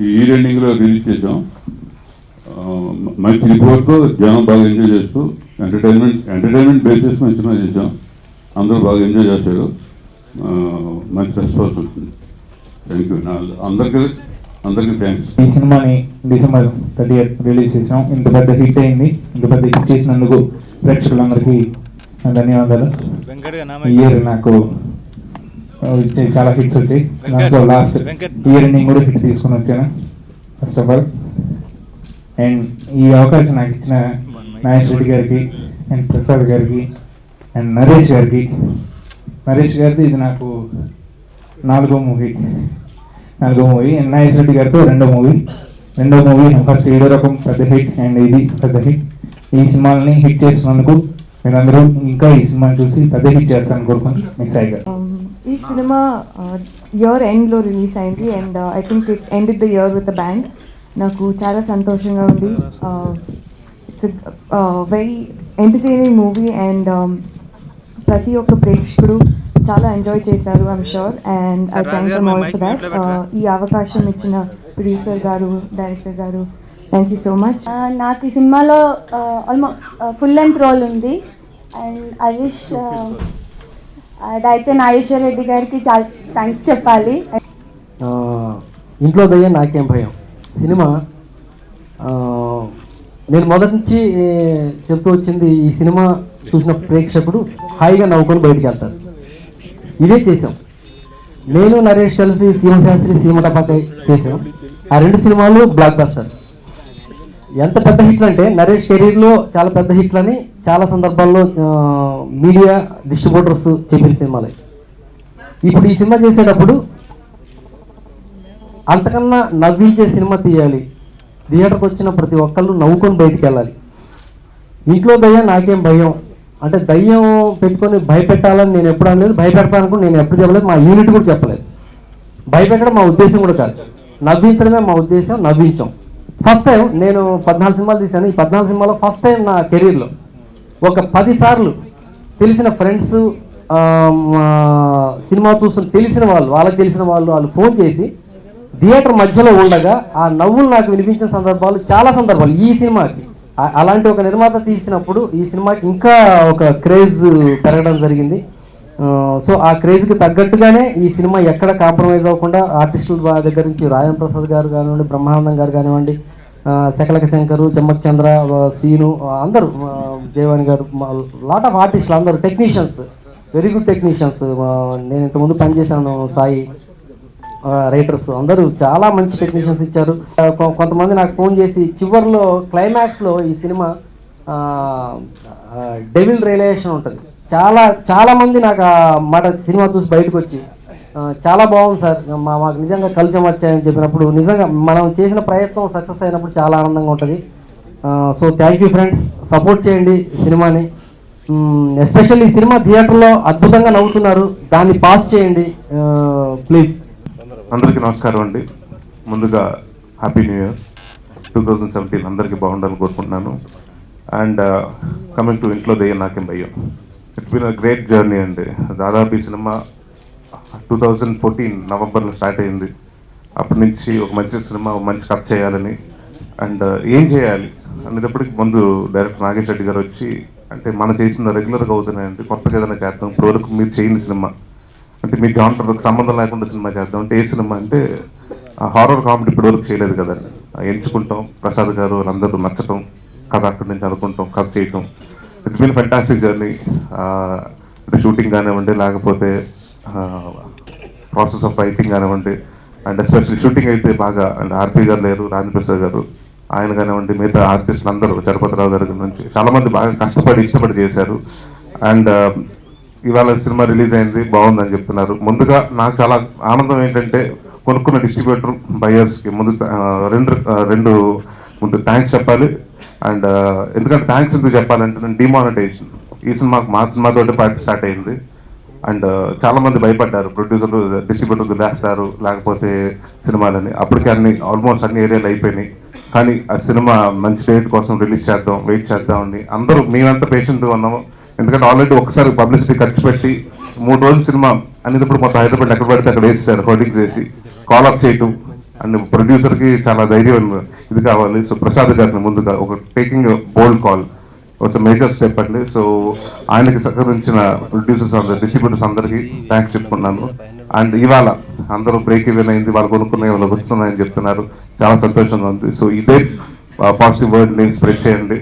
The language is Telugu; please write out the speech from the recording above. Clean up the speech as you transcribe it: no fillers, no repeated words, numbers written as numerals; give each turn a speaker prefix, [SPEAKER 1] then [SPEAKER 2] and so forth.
[SPEAKER 1] ఈ ఎండింగ్లో రిలీజ్ చేసాం. మంచి రిపోర్ట్తో జనం బాగా ఎంజాయ్ చేస్తూ ఎంటర్టైన్మెంట్ బేస్ చేసుకుని సినిమా చేసాం. అందరూ బాగా ఎంజాయ్ చేశారు. మంచి రెస్పాన్స్ వస్తుంది. Thank you. అందరికీ థ్యాంక్స్.
[SPEAKER 2] ఈ సినిమాని డిసెంబర్ 30th రిలీజ్ చేసాం. ఇంత పెద్ద హిట్ అయింది. ఇంత పెద్ద హిట్ చేసినందుకు ప్రేక్షకులందరికీ ధన్యవాదాలు. ఈ ఇయర్ నాకు చాలా హిట్స్ వచ్చాయి. నాకు లాస్ట్ ఇయర్ నేను కూడా హిట్ తీసుకొని వచ్చాను. ఫస్ట్ ఆఫ్ ఆల్ అండ్ ఈ అవకాశం నాకు ఇచ్చిన నాగేష్ రెడ్డి గారికి అండ్ ప్రసాద్ గారికి అండ్ నరేష్ గారిది ఇది నాకు నాలుగో మూవీ అండ్ నాగేష్ రెడ్డి గారితో రెండో మూవీ ఫస్ట్ ఏదో రకం పెద్ద హిట్ అండ్ ఇది పెద్ద హిట్. ఈ సినిమాలని హిట్ చేసినందుకు మీరందరూ ఇంకా ఈ సినిమాని చూసి పెద్ద హిట్ చేస్తారని కోరుకుంటున్నాను. మిక్స్ అయ్యారు.
[SPEAKER 3] ఈ సినిమా ఇయర్ ఎండ్లో రిలీజ్ అయింది and I think it ended the year with the bang. నాకు చాలా సంతోషంగా ఉంది. It's very entertaining movie and ప్రతి ఒక్క ప్రేక్షకుడు చాలా ఎంజాయ్ చేశారు I'm sure and I thank them all for that. ఈ అవకాశం ఇచ్చిన ప్రొడ్యూసర్ గారు, డైరెక్టర్ గారు, థ్యాంక్ యూ సో మచ్.
[SPEAKER 4] నాకు ఈ సినిమాలో ఆల్మోస్ట్ ఫుల్ లెంత్ రోల్ ఉంది and I wish director Nageswara Reddy గారికి చాలా థ్యాంక్స్ చెప్పాలి.
[SPEAKER 5] ఇంట్లో దయ్యం నాకేం భయం సినిమా నేను మొదటి నుంచి చెప్తూ వచ్చింది. ఈ సినిమా చూసిన ప్రేక్షకుడు హాయిగా నవ్వుకొని బయటికి వెళ్తారు. ఇదే చేసాం. నేను నరేష్ కలిసి సీమశాస్త్రి సీమటపాకై చేసాం. ఆ రెండు సినిమాలు బ్లాక్ బస్టర్స్. ఎంత పెద్ద హిట్లు అంటే నరేష్ కెరీర్లో చాలా పెద్ద హిట్లని చాలా సందర్భాల్లో మీడియా డిస్ట్రిబ్యూటర్స్ చెప్పిన సినిమాలే. ఇప్పుడు ఈ సినిమా చేసేటప్పుడు అంతకన్నా నవ్వించే సినిమా తీయాలి. థియేటర్కి వచ్చిన ప్రతి ఒక్కళ్ళు నవ్వుకొని బయటికి వెళ్ళాలి. ఇంట్లో దయ్యం నాకేం భయం అంటే దయ్యం పెట్టుకొని భయపెట్టాలని నేను ఎప్పుడు అనలేదు. భయపెడతాను నేను ఎప్పుడు చెప్పలేదు. మా యూనిట్ కూడా చెప్పలేదు. భయపెట్టడం మా ఉద్దేశం కూడా కాదు. నవ్వించడమే మా ఉద్దేశం. నవ్వించాం. ఫస్ట్ టైం నేను 14 సినిమాలు తీశాను. ఈ 14 సినిమాలో ఫస్ట్ టైం నా కెరీర్లో ఒక 10 సార్లు తెలిసిన ఫ్రెండ్స్, సినిమా చూస్తున్న తెలిసిన వాళ్ళకి తెలిసిన వాళ్ళు ఫోన్ చేసి థియేటర్ మధ్యలో ఉండగా ఆ నవ్వులు నాకు వినిపించిన సందర్భాలు చాలా సందర్భాలు. ఈ సినిమాకి అలాంటి ఒక నిర్మాత తీసినప్పుడు ఈ సినిమాకి ఇంకా ఒక క్రేజ్ పెరగడం జరిగింది. సో ఆ క్రేజ్కి తగ్గట్టుగానే ఈ సినిమా ఎక్కడ కాంప్రమైజ్ అవ్వకుండా ఆర్టిస్టుల దగ్గర నుంచి రాజన్ ప్రసాద్ గారు కానివ్వండి, బ్రహ్మానందం గారు కానివ్వండి, శకలక శంకరు, చెమ్మక్ చంద్ర, సీను, అందరూ, జయవాణి గారు, లాట్ ఆఫ్ ఆర్టిస్టులు, అందరూ టెక్నీషియన్స్, వెరీ గుడ్ టెక్నీషియన్స్. నేను ఇంతకుముందు పనిచేశాను. సాయి రైటర్స్ అందరూ చాలా మంచి టెక్నీషియన్స్ ఇచ్చారు. కొంతమంది నాకు ఫోన్ చేసి చివరిలో క్లైమాక్స్లో ఈ సినిమా డెవిల్ రియలైజేషన్ ఉంటుంది. చాలా మంది నాకు ఆ మాట సినిమా చూసి బయటకు వచ్చి చాలా బాగుంది సార్, మాకు నిజంగా కలిసి వచ్చాయని చెప్పినప్పుడు నిజంగా మనం చేసిన ప్రయత్నం సక్సెస్ అయినప్పుడు చాలా ఆనందంగా ఉంటుంది. So thank you friends. Support చేయండి సినిమాని. ఎస్పెషల్లీ ఈ సినిమా థియేటర్లో అద్భుతంగా నవ్వుతున్నారు. దాన్ని పాస్ చేయండి ప్లీజ్.
[SPEAKER 6] అందరికీ నమస్కారం అండి. ముందుగా హ్యాపీ న్యూ ఇయర్ 2017 అందరికీ బాగుండాలని కోరుకుంటున్నాను. అండ్ కమింగ్ టు ఇంట్లో దయ్యం నాకేం భయం, it's been a great journey అండి. దాదాపు ఈ సినిమా 2014 నవంబర్లో స్టార్ట్ అయింది. అప్పటి నుంచి ఒక మంచి సినిమా, మంచి కథ చేయాలని అండ్ ఏం చేయాలి అనేటప్పటికి ముందు డైరెక్టర్ నాగేష్ రెడ్డి గారు వచ్చి, అంటే మనం చేసిన రెగ్యులర్గా అవుతున్నాయండి, కొత్తగా ఏదైనా చేద్దాం, ఇప్పటివరకు మీరు చేయని సినిమా అంటే మీ జానర్కి సంబంధం లేకుండా సినిమా చేద్దాం అంటే ఏ సినిమా అంటే హారర్ కామెడీ ఇప్పటివరకు చేయలేదు కదండి. ఎంచుకుంటాం, ప్రసాద్ గారు అందరూ నచ్చటం, కథ అక్కడి నుంచి అనుకుంటాం, కథ చేయటం. It's been fantastic journey. Shooting కానివ్వండి, లేకపోతే ప్రాసెస్ ఆఫ్ రైటింగ్ కానివ్వండి, అండ్ ఎస్పెషల్లీ షూటింగ్ అయితే బాగా, అండ్ ఆర్పి గారు లేరు, రాజేంద్ర ప్రసాద్ గారు, ఆయన కానివ్వండి, మిగతా ఆర్టిస్టులు అందరూ, చలపతిరావు గారి నుంచి చాలామంది బాగా కష్టపడి ఇష్టపడి చేశారు. అండ్ ఇవాళ సినిమా రిలీజ్ అయింది, బాగుందని చెప్తున్నారు. ముందుగా నాకు చాలా ఆనందం ఏంటంటే కొనుక్కున్న డిస్ట్రిబ్యూటర్ బయర్స్కి రెండు ముందు థ్యాంక్స్ చెప్పాలి. అండ్ ఎందుకంటే థ్యాంక్స్ ఎందుకు చెప్పాలంటే నేను డిమానిటైజేషన్ ఈ సినిమాకు మా సినిమాతో పాటు స్టార్ట్ అయింది. అండ్ చాలామంది భయపడ్డారు, ప్రొడ్యూసర్లు డిస్ట్రిబ్యూటర్లు వేస్తారు లేకపోతే సినిమాలని. అప్పటికే ఆల్మోస్ట్ అన్ని ఏరియాలు అయిపోయినాయి. కానీ ఆ సినిమా మంచి డేట్ కోసం రిలీజ్ చేద్దాం, వెయిట్ చేద్దామని అందరూ మేమంతా పేషెంట్గా ఉన్నాము. ఎందుకంటే ఆల్రెడీ ఒకసారి పబ్లిసిటీ ఖర్చు పెట్టి 3 రోజులు సినిమా అనేటప్పుడు మొత్తం హైదరాబాద్ ఎక్కడ పడితే అక్కడ వేసేసారు, హోర్డింగ్స్ వేసి కాల్ అప్ చేయటం. అండ్ ప్రొడ్యూసర్కి చాలా ధైర్యం ఇది కావాలి. సో ప్రసాద్ గారిని ముందుగా ఒక టేకింగ్ బోల్డ్ కాల్ ఒక మేజర్ స్టెప్ అండి. సో ఆయనకి సహకరించిన ప్రొడ్యూసర్స్ అందరు, డిస్ట్రిబ్యూటర్స్ అందరికీ థ్యాంక్స్ చెప్పుకున్నాను. అండ్ ఇవాళ అందరూ బ్రేక్ ఈవెన్ అయింది, వాళ్ళు కొనుక్కునే వాళ్ళు వస్తున్నాయని చెప్తున్నారు, చాలా సంతోషంగా ఉంది. సో ఇదే పాజిటివ్ వర్డ్ని స్ప్రెడ్ చేయండి.